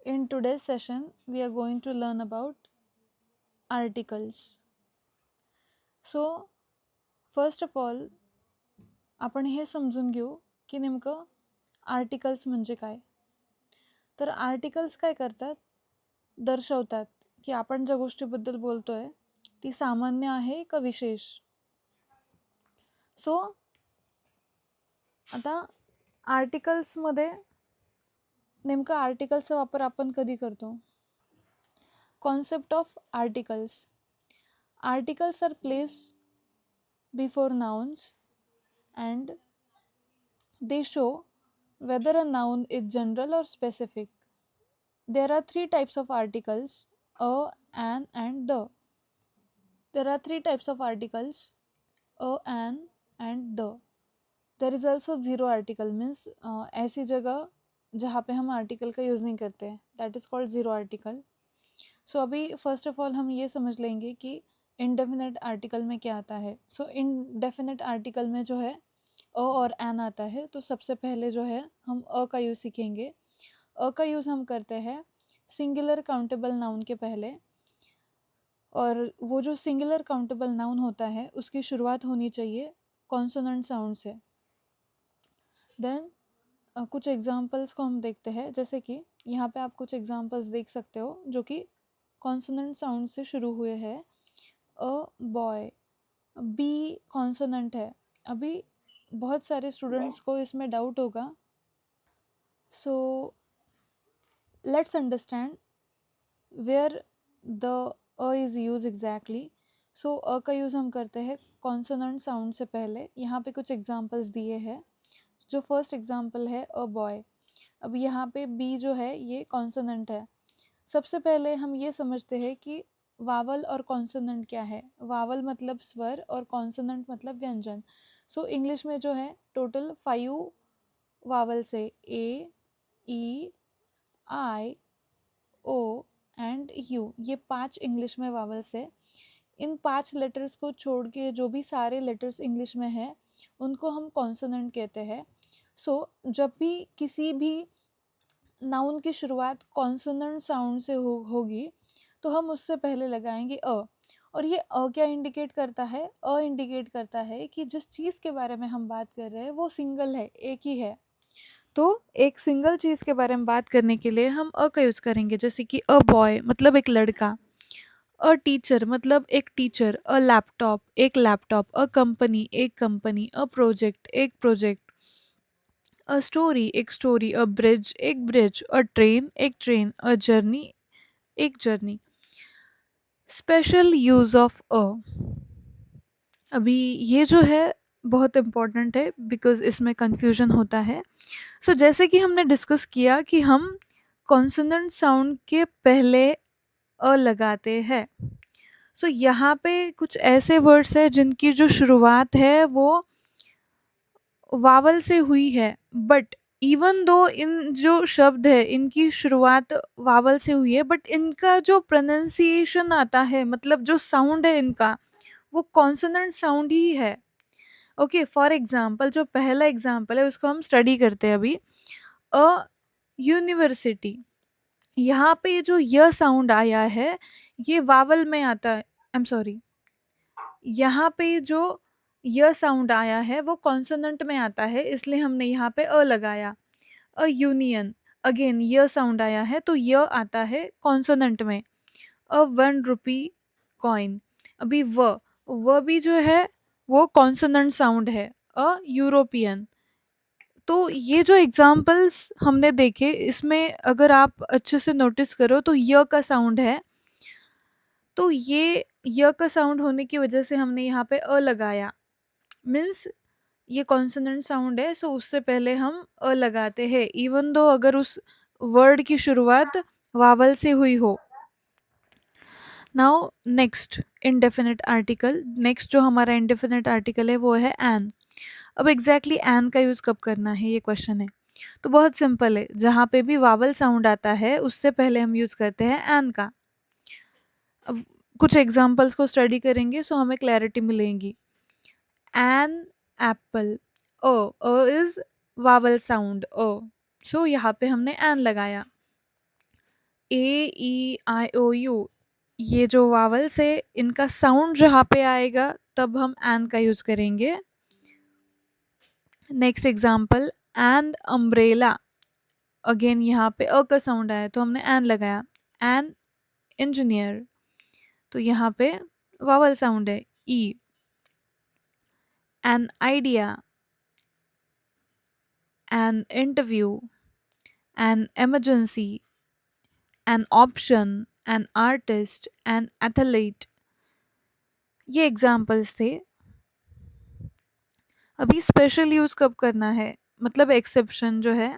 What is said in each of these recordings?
In today's session, we are going to learn about articles. So, first of all, आपण हे समजून घेऊ की नेमकं आर्टिकल्स म्हणजे काय. तर आर्टिकल्स काय करतात, दर्शवतात की आपण ज्या गोष्टीबद्दल बोलतोय ती सामान्य आहे का विशेष. सो आता आर्टिकल्समध्ये नेमका आर्टिकल्सचा वापर आपण कधी करतो. Concept of articles. Articles are placed before nouns and they show whether a noun is general or specific. There are three types of articles: a, an, and the. There are three types of articles: a, an, and the. There is also zero article, means ऐसी जगह जहाँ पे हम article का use नहीं करते हैं, that is called zero article. So अभी फर्स्ट ऑफ ऑल हम ये समझ लेंगे कि इनडेफिनेट आर्टिकल में क्या आता है. सो इनडेफिनेट आर्टिकल में जो है अ और एन आता है. तो सबसे पहले जो है हम अ का यूज़ सीखेंगे. अ का यूज़ हम करते हैं सिंगुलर काउंटेबल नाउन के पहले, और वो जो सिंगुलर काउंटेबल नाउन होता है उसकी शुरुआत होनी चाहिए कॉन्सोनेंट साउंड से. देन कुछ एग्जांपल्स को हम देखते हैं, जैसे कि यहाँ पे आप कुछ एग्जांपल्स देख सकते हो जो कि कॉन्सोनेंट साउंड से शुरू हुए हैं. अ बॉय, बी कॉन्सोनेंट है. अभी बहुत सारे स्टूडेंट्स को इसमें डाउट होगा. So let's understand where the a is use exactly. So a का यूज़ हम करते हैं कॉन्सोनेंट साउंड से पहले. यहाँ पे कुछ एग्जांपल्स दिए हैं. जो फर्स्ट एग्जांपल है अ बॉय. अब यहाँ पे बी जो है ये कॉन्सोनेंट है. सबसे पहले हम ये समझते हैं कि वावल और कॉन्सोनेंट क्या है. वावल मतलब स्वर और कॉन्सोनेंट मतलब व्यंजन. सो इंग्लिश में जो है टोटल 5 वावल से ए, ई, आई, ओ एंड यू, ये 5 इंग्लिश में वावल्स है. इन 5 लेटर्स को छोड़ के जो भी सारे लेटर्स इंग्लिश में है उनको हम कॉन्सोनेंट कहते हैं. सो जब भी किसी भी नाउन की शुरुआत कॉन्सोनेंट साउंड से होगी तो हम उससे पहले लगाएंगे अ. और ये अ क्या इंडिकेट करता है. अ इंडिकेट करता है कि जिस चीज़ के बारे में हम बात कर रहे हैं वो सिंगल है, एक ही है. तो एक सिंगल चीज़ के बारे में बात करने के लिए हम अ का यूज़ करेंगे, जैसे कि अ बॉय मतलब एक लड़का, अ टीचर मतलब एक टीचर, अ लैपटॉप एक लैपटॉप, अ कंपनी एक कंपनी, अ प्रोजेक्ट एक प्रोजेक्ट, अ स्टोरी एक स्टोरी, अ ब्रिज एक ब्रिज, अ ट्रेन एक ट्रेन, अ जर्नी एक journey. Special use of a. अभी ये जो है बहुत इम्पोर्टेंट है बिकॉज़ इसमें कन्फ्यूजन होता है. सो जैसे कि हमने डिस्कस किया कि हम कॉन्सोनेंट साउंड के पहले अ लगाते हैं. सो यहाँ पे कुछ ऐसे वर्ड्स हैं जिनकी जो शुरुआत है वो वावल से हुई है, बट इवन दो इन जो शब्द है इनकी शुरुआत वावल से हुई है, बट इनका जो प्रोनाउंसिएशन आता है, मतलब जो साउंड है इनका, वो कॉन्सोनेंट साउंड ही है. ओके, फॉर एग्जांपल जो पहला एग्जांपल है उसको हम स्टडी करते हैं अभी. A university. यहाँ पे जो य साउंड आया है ये वावल में आता है. आई एम सॉरी, यहाँ पे जो य साउंड आया है वो कॉन्सोनेंट में आता है, इसलिए हमने यहाँ पे अ लगाया. अ यूनियन, अगेन य साउंड आया है तो य आता है कॉन्सोनेंट में. अ 1 रुपी कॉइन. अभी व भी जो है वो कॉन्सोनेंट साउंड है. A European. तो ये जो एग्जाम्पल्स हमने देखे इसमें अगर आप अच्छे से नोटिस करो तो य का साउंड है. तो ये य का साउंड होने की वजह से हमने यहाँ पे अ लगाया. मीन्स ये कॉन्सोनेंट साउंड है, सो उससे पहले हम अ लगाते हैं इवन दो अगर उस वर्ड की शुरुआत वावल से हुई हो. Now next indefinite article. Next जो हमारा इनडेफिनेट आर्टिकल है वो है एन. अब एग्जैक्टली एन का यूज़ कब करना है ये क्वेश्चन है. तो बहुत सिंपल है, जहाँ पे भी वावल साउंड आता है उससे पहले हम यूज़ करते हैं एन का. अब कुछ एग्जांपल्स को स्टडी करेंगे सो हमें क्लैरिटी मिलेगी. An apple. A is vowel sound a, so यहाँ पे हमने एन लगाया. A E I O U, ये जो वावल्स है इनका साउंड जहाँ पे आएगा तब हम एन का यूज करेंगे. Next example, an umbrella. Again यहाँ पे अ का साउंड आया तो हमने एन लगाया. एन इंजीनियर, तो यहाँ पे वावल साउंड है E. An idea, an interview, an emergency, an option, an artist, an athlete. ये एग्जाम्पल्स थे. अभी स्पेशल यूज कब करना है, मतलब एक्सेप्शन जो है,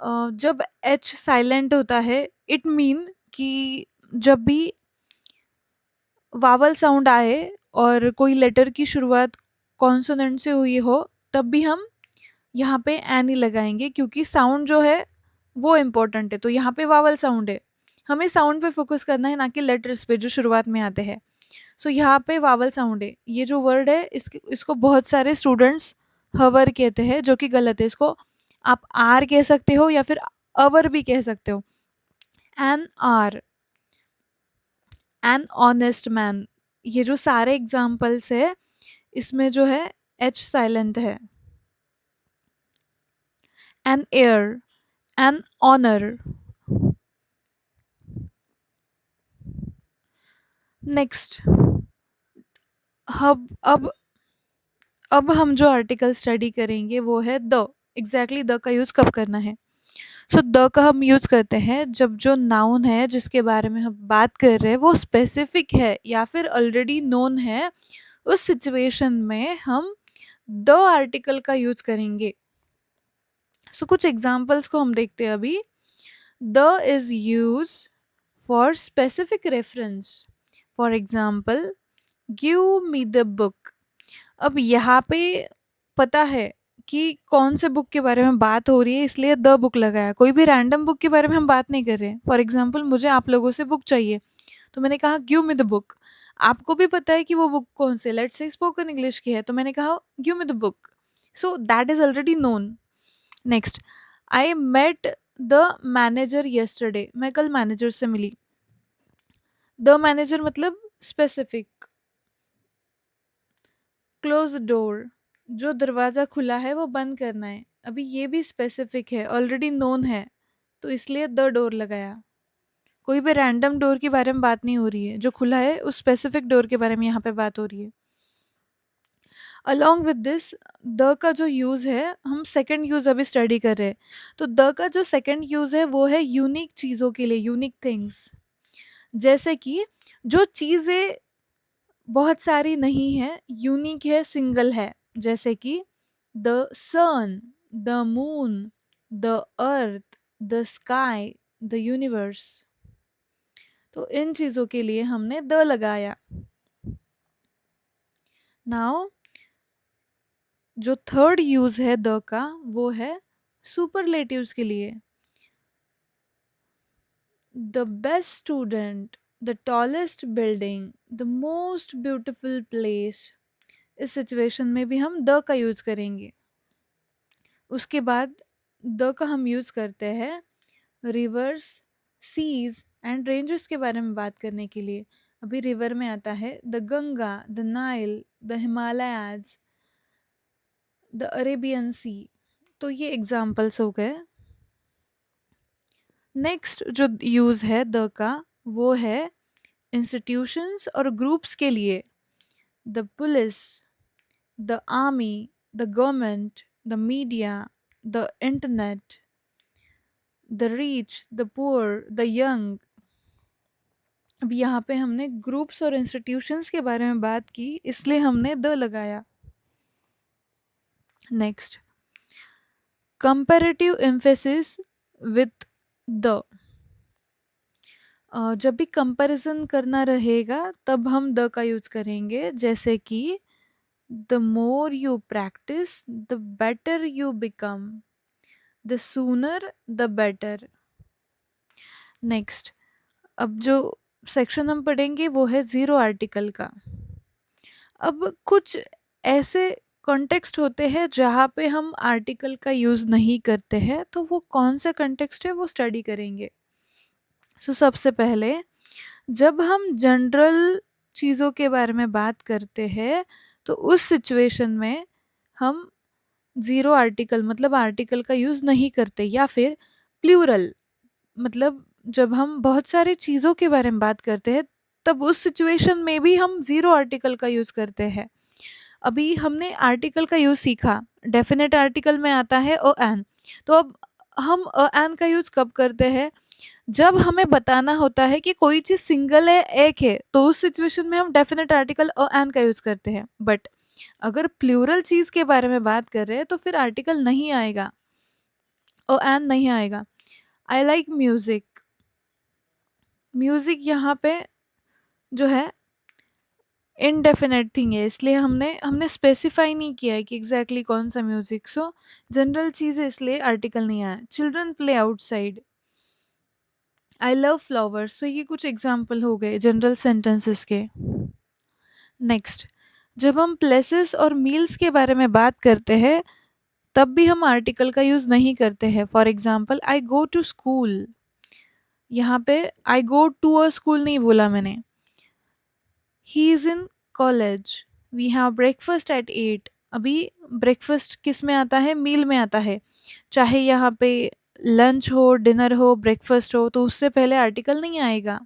जब एच साइलेंट होता है, इट मीन कि जब भी वावल साउंड आए और कोई लेटर की शुरुआत कॉन्सोनेंट से हुई हो, तब भी हम यहाँ पे एन ही लगाएंगे क्योंकि साउंड जो है वो इम्पोर्टेंट है. तो यहाँ पे वावल साउंड है, हमें साउंड पे फोकस करना है, ना कि लेटर्स पे जो शुरुआत में आते हैं. सो यहाँ पे वावल साउंड है. ये जो वर्ड है इसको बहुत सारे स्टूडेंट्स हवर कहते हैं, जो कि गलत है. इसको आप आर कह सकते हो या फिर अवर भी कह सकते हो. An hour, an honest man. ये जो सारे एग्जाम्पल्स है इसमें जो है एच साइलेंट है. An heir, an honour. Next, अब हम जो आर्टिकल स्टडी करेंगे वो है द. एग्जैक्टली द का यूज़ कब करना है. सो द का हम यूज़ करते हैं जब जो नाउन है जिसके बारे में हम बात कर रहे हैं वो स्पेसिफिक है या फिर ऑलरेडी नोन है. उस सिचुएशन में हम द आर्टिकल का यूज़ करेंगे. सो कुछ एग्जाम्पल्स को हम देखते हैं अभी. The is use for specific reference. For example, give me the book. अब यहाँ पे पता है कि कौन से बुक के बारे में बात हो रही है, इसलिए द बुक लगाया. कोई भी रैंडम बुक के बारे में हम बात नहीं कर रहे हैं. फॉर एग्जाम्पल, मुझे आप लोगों से बुक चाहिए तो मैंने कहा गिव मी द बुक. आपको भी पता है कि वो बुक कौन से, लेट्स से स्पोकन इंग्लिश की है, तो मैंने कहा give me the book. So that is already known. Next, I met the manager yesterday. मैं कल मैनेजर से मिली. द मैनेजर मतलब स्पेसिफिक. क्लोज डोर, जो दरवाज़ा खुला है वो बंद करना है. अभी ये भी स्पेसिफिक है, ऑलरेडी नोन है, तो इसलिए द डोर लगाया. कोई भी रैंडम डोर के बारे में बात नहीं हो रही है. जो खुला है उस स्पेसिफिक डोर के बारे में यहाँ पे बात हो रही है. अलॉन्ग विद दिस, द का जो यूज़ है, हम सेकंड यूज़ अभी स्टडी कर रहे हैं. तो द का जो सेकंड यूज़ है वो है यूनिक चीज़ों के लिए, यूनिक थिंग्स. जैसे कि जो चीज़ें बहुत सारी नहीं है, यूनिक है, सिंगल है. जैसे कि the sun, the moon, the earth, the sky, the universe. तो इन चीज़ों के लिए हमने द लगाया. नाउ जो थर्ड यूज़ है द का वो है सुपरलेटिव्स के लिए. The best student, the tallest building, the most beautiful place. इस सिचुएशन में भी हम द का यूज़ करेंगे. उसके बाद द का हम यूज़ करते हैं रिवर्स, सीज एंड रेंजेस के बारे में बात करने के लिए. अभी रिवर में आता है the Ganga, the Nile, the Himalayas, the Arabian Sea. तो ये एग्जाम्पल्स हो गए. नेक्स्ट जो यूज़ है द का वो है इंस्टीट्यूशंस और ग्रुप्स के लिए. The police, the army, the government, the media, the internet, the rich, the poor, the young. अब यहाँ पे हमने ग्रुप्स और इंस्टीट्यूशंस के बारे में बात की, इसलिए हमने द लगाया. Next, comparative emphasis with the. जब भी कंपैरिजन करना रहेगा तब हम द का यूज़ करेंगे. जैसे कि the more you practice the better you become, the sooner the better. Next, अब जो सेक्शन हम पढ़ेंगे वो है ज़ीरो आर्टिकल का. अब कुछ ऐसे कॉन्टेक्स्ट होते हैं जहाँ पे हम आर्टिकल का यूज़ नहीं करते हैं, तो वो कौन सा कॉन्टेक्स्ट है वो स्टडी करेंगे. सबसे पहले जब हम जनरल चीज़ों के बारे में बात करते हैं तो उस सिचुएशन में हम ज़ीरो आर्टिकल मतलब आर्टिकल का यूज़ नहीं करते, या फिर प्लूरल मतलब जब हम बहुत सारी चीज़ों के बारे में बात करते हैं तब उस सिचुएशन में भी हम ज़ीरो आर्टिकल का यूज़ करते हैं। अभी हमने आर्टिकल का यूज़ सीखा, डेफिनेट आर्टिकल में आता है अ एन। तो अब हम अ एन का यूज़ कब करते हैं? जब हमें बताना होता है कि कोई चीज़ सिंगल है, एक है, तो उस सिचुएशन में हम डेफिनेट आर्टिकल अ एन का यूज़ करते हैं। बट अगर प्लूरल चीज़ के बारे में बात कर रहे हैं तो फिर आर्टिकल नहीं आएगा, अ एन नहीं आएगा। आई लाइक म्यूज़िक, म्यूज़िक यहाँ पे जो है इनडेफिनेट थिंग है, इसलिए हमने हमने स्पेसिफाई नहीं किया है कि एग्जैक्टली कौन सा म्यूजिक। सो जनरल चीज़ है इसलिए आर्टिकल नहीं आया। Children play outside, I love flowers, so ये कुछ एग्जाम्पल हो गए जनरल सेंटेंसेस के। नेक्स्ट, जब हम प्लेसेस और मील्स के बारे में बात करते हैं तब भी हम आर्टिकल का यूज़ नहीं करते हैं। For example, I go to school, यहाँ पे आई गो टू अ स्कूल नहीं बोला मैंने। He is in college, we have breakfast at 8। अभी ब्रेकफास्ट किस में आता है? मील में आता है। चाहे यहाँ पे लंच हो, डिनर हो, ब्रेकफास्ट हो, तो उससे पहले आर्टिकल नहीं आएगा।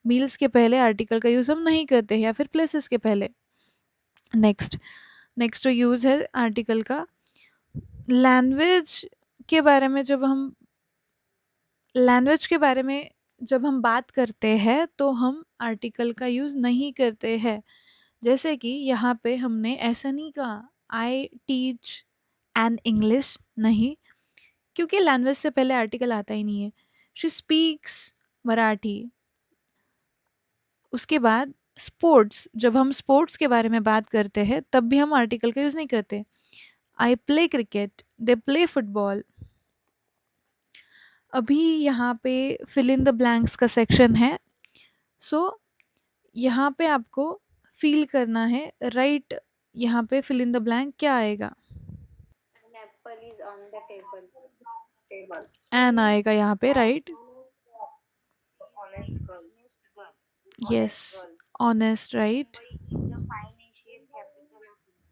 मील्स के पहले आर्टिकल का यूज़ हम नहीं करते हैं, या फिर प्लेसेस के पहले। नेक्स्ट, नेक्स्ट जो यूज़ है आर्टिकल का, लैंग्वेज के बारे में जब हम लैंग्वेज के बारे में जब हम बात करते हैं तो हम आर्टिकल का यूज़ नहीं करते हैं। जैसे कि यहाँ पे हमने ऐसा नहीं कहा आई टीच एन इंग्लिश, नहीं, क्योंकि लैंग्वेज से पहले आर्टिकल आता ही नहीं है। She speaks Marathi. उसके बाद स्पोर्ट्स, जब हम स्पोर्ट्स के बारे में बात करते हैं तब भी हम आर्टिकल का यूज़ नहीं करते। आई play cricket, they play football. अभी यहाँ पे फिल इन द ब्लैंक्स का सेक्शन है। सो यहाँ पे आपको फील करना है, राइट। यहाँ पे फिल इन द ब्लैंक क्या आएगा? An apple is on the table. Table. An आएगा यहाँ पे, right. Honest girl. Yes, Honest girl. Honest, right. Mumbai is the financial capital of India.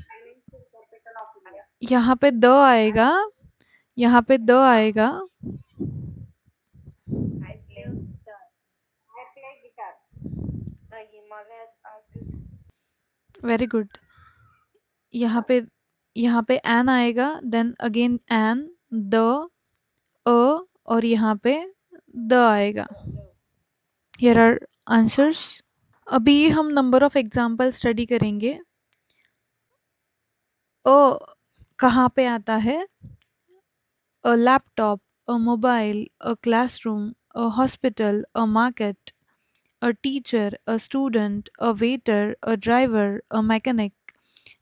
Financial capital of India. यहाँ पे the आएगा, यहाँ पे द आएगा। I play guitar. I play guitar. The Himalayas are beautiful. Very good. यहाँ पे an आएगा, then again an, the, a, और यहाँ पे द आएगा। Here are answers. अभी हम नंबर ऑफ एग्जाम्पल स्टडी करेंगे। अ कहाँ पे आता है? A laptop, a mobile, a classroom, a hospital, a market, a teacher, a student, a waiter, a driver, a mechanic,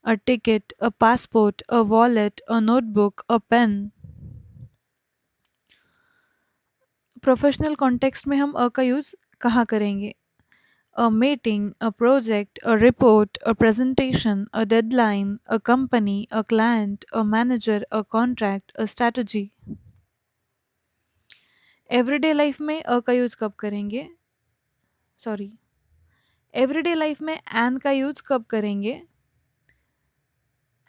a ticket, a passport, a wallet, a notebook, a pen. Professional context में हम a का use कहाँ करेंगे? A meeting, a project, a report, a presentation, a deadline, a company, a client, a manager, a contract, a strategy. Everyday life में a का use कब करेंगे? Sorry, everyday life में एन का यूज़ कब करेंगे?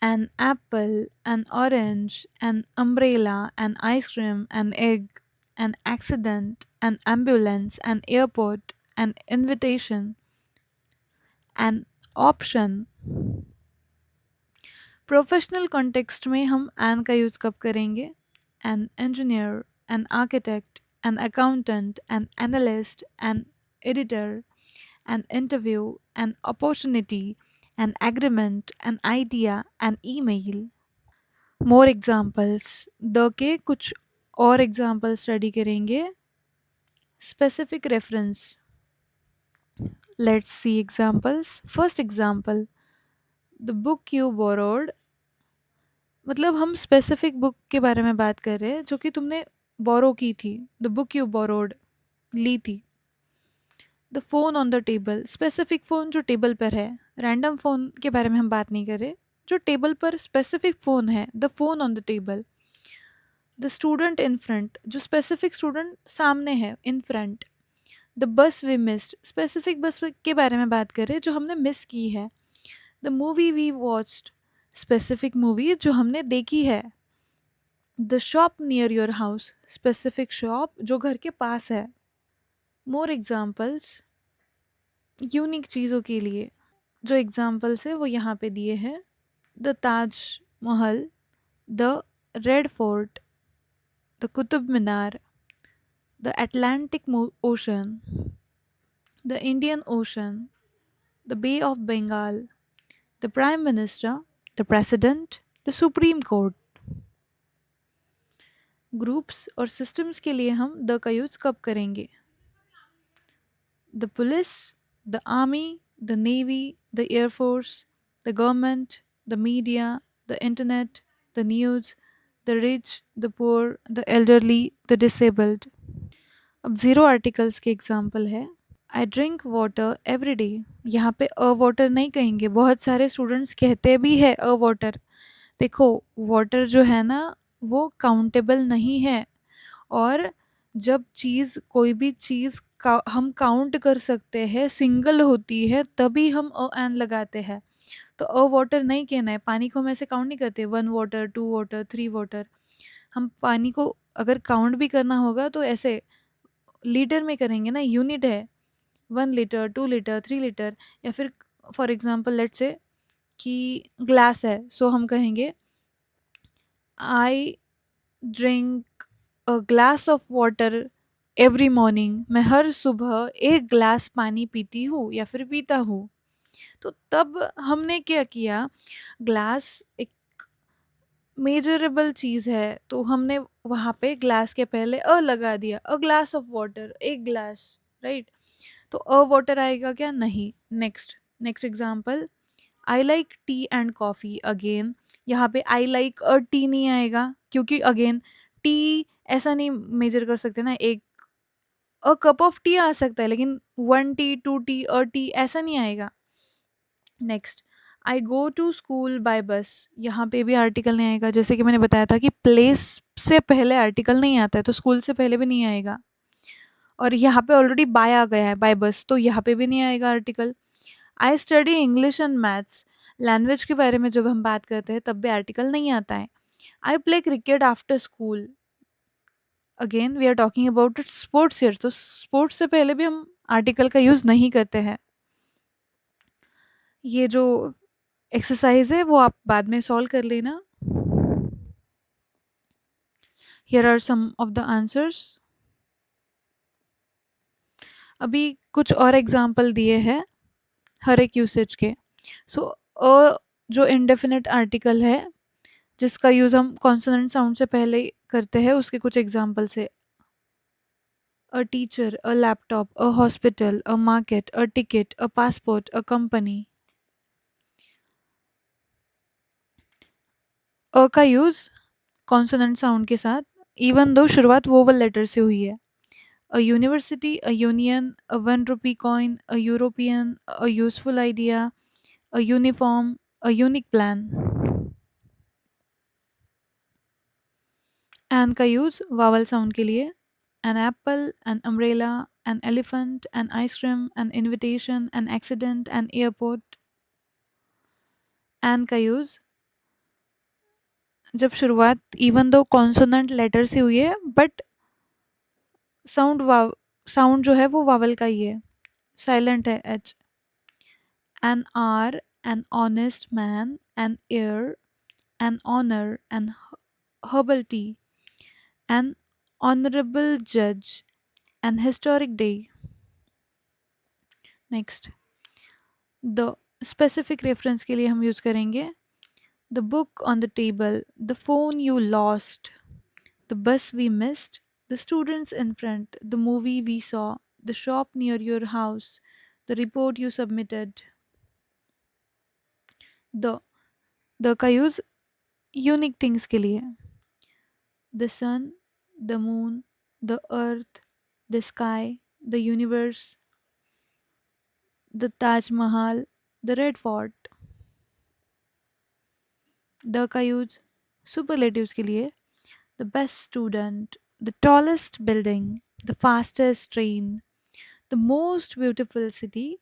an apple, an orange, an umbrella, an ice cream, an egg, an accident, an ambulance, an airport, an invitation, an option। Professional context में हम एन का यूज़ कब करेंगे? An engineer, an architect, an accountant, an analyst, an editor, an interview, an opportunity, an agreement, an idea, an email। More examples, the के कुछ और example study करेंगे। Specific reference, let's see examples. First example, the book you borrowed, मतलब हम specific book के बारे में बात कर रहे हैं जो कि तुमने बोरो की थी। द बुक यू बोरोड, ली थी। The phone on the table, specific phone जो टेबल पर है। रैंडम फ़ोन के बारे में हम बात नहीं कर रहे, जो टेबल पर स्पेसिफिक फ़ोन है। The phone on the table. The student in front, जो स्पेसिफिक स्टूडेंट सामने है, in front. The bus we missed, specific bus के बारे में बात कर रहे हैं जो हमने मिस की है। The movie we watched, specific movie जो हमने देखी है। The shop near your house, specific shop जो घर के पास है। मोर एग्जाम्पल्स, यूनिक चीज़ों के लिए जो एग्जाम्पल्स है वो यहाँ पे दिए हैं। The Taj Mahal, the red fort, the Qutub Minar, the Atlantic Ocean, the Indian Ocean, the Bay of Bengal, the prime minister, the president, the Supreme Court. Groups और सिस्टम्स के लिए हम द का यूज़ कब करेंगे? The police, the army, the navy, the air force, the government, the media, the internet, the news, the rich, the poor, the elderly, the disabled. अब zero articles के example है। I drink water every day, यहाँ पे अ water नहीं कहेंगे, बहुत सारे students कहते भी है अ वाटर। देखो, वाटर जो है ना वो काउंटेबल नहीं है, और जब चीज़, कोई भी चीज़ का हम काउंट कर सकते हैं, सिंगल होती है, तभी हम अ एन लगाते हैं। तो अ वाटर नहीं कहना है, पानी को हम ऐसे काउंट नहीं करते, 1 वाटर, 2 वाटर, 3 वाटर। हम पानी को अगर काउंट भी करना होगा तो ऐसे लीटर में करेंगे ना, यूनिट है, 1 लीटर, 2 लीटर, 3 लीटर। या फिर फॉर एग्जांपल लेट्स से कि ग्लास है, सो हम कहेंगे I drink a glass of water every morning, मैं हर सुबह एक ग्लास पानी पीती हूँ या फिर पीता हूँ। तो तब हमने क्या किया, ग्लास एक मेजरेबल चीज़ है, तो हमने वहाँ पे ग्लास के पहले अ लगा दिया, अ ग्लास ऑफ वाटर, एक ग्लास, राइट। तो अ वाटर आएगा क्या? नहीं। Next, next example, I like T and coffee. Again यहाँ पे आई लाइक अ टी नहीं आएगा, क्योंकि अगेन टी ऐसा नहीं मेजर कर सकते ना, एक अ कप ऑफ टी आ सकता है, लेकिन 1 टी, 2 टी, अ टी ऐसा नहीं आएगा। Next, I go to school by bus, यहाँ पे भी आर्टिकल नहीं आएगा। जैसे कि मैंने बताया था कि प्लेस से पहले आर्टिकल नहीं आता है, तो स्कूल से पहले भी नहीं आएगा। और यहाँ पे ऑलरेडी बाय आ गया है, बाय बस, तो यहाँ पे भी नहीं आएगा article. I study English and maths, language के बारे में जब हम बात करते हैं तब भी आर्टिकल नहीं आता है। I play cricket after school, again we are talking about it sports here, तो स्पोर्ट्स से पहले भी हम आर्टिकल का यूज़ नहीं करते हैं। ये जो एक्सरसाइज है वो आप बाद में सॉल्व कर लेना। Here are some of the answers. अभी कुछ और एग्जाम्पल दिए हैं हर एक यूसेज के। सो अ जो इंडेफिनिट आर्टिकल है जिसका यूज़ हम कॉन्सोनेंट साउंड से पहले करते हैं, उसके कुछ एग्जाम्पल्स है। A teacher, a laptop, a hospital, a market, a ticket, a passport, a company. अ का यूज़ कॉन्सोनेंट साउंड के साथ, इवन दो शुरुआत वोवल लेटर से हुई है। A university, a union, a 1 rupee coin, a European, a useful idea, a uniform, a unique plan. An का use vowel sound के लिए। An apple, an umbrella, an elephant, an ice cream, an invitation, an accident, an airport. An का use जब शुरुआत even though consonant letter से हुई है, but sound sound जो है वो वावल का ही है, साइलेंट है H. An hour, an honest man, an heir, an honour, an herbal tea, an honourable जज, an historic day. Next, the specific reference के लिए हम यूज़ करेंगे the book on the table, the phone you lost, the bus we missed, the students in front, the movie we saw, the shop near your house, the report you submitted. The का use unique things के लिए। The sun, the moon, the earth, the sky, the universe, the Taj Mahal, the red fort. The का use superlatives के लिए। the best student, the tallest building, the fastest train, the most beautiful city,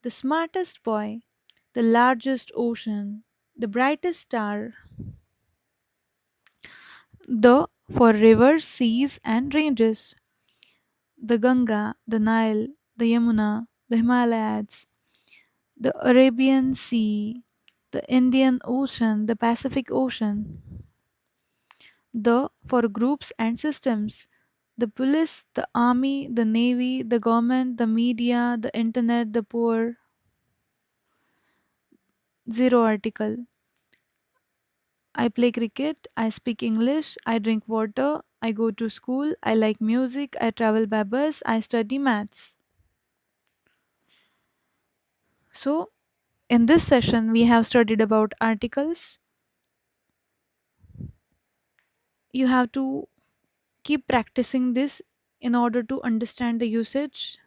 the smartest boy, the largest ocean, the brightest star, the for rivers, seas, and ranges, the Ganga, the Nile, the Yamuna, the Himalayas, the Arabian Sea, the Indian Ocean, the Pacific Ocean, the for groups and systems, the police, the army, the navy, the government, the media, the internet, the poor. Zero article. I play cricket, I speak English, I drink water, I go to school, I like music, I travel by bus, I study maths. So, in this session, we have studied about articles. You have to keep practicing this in order to understand the usage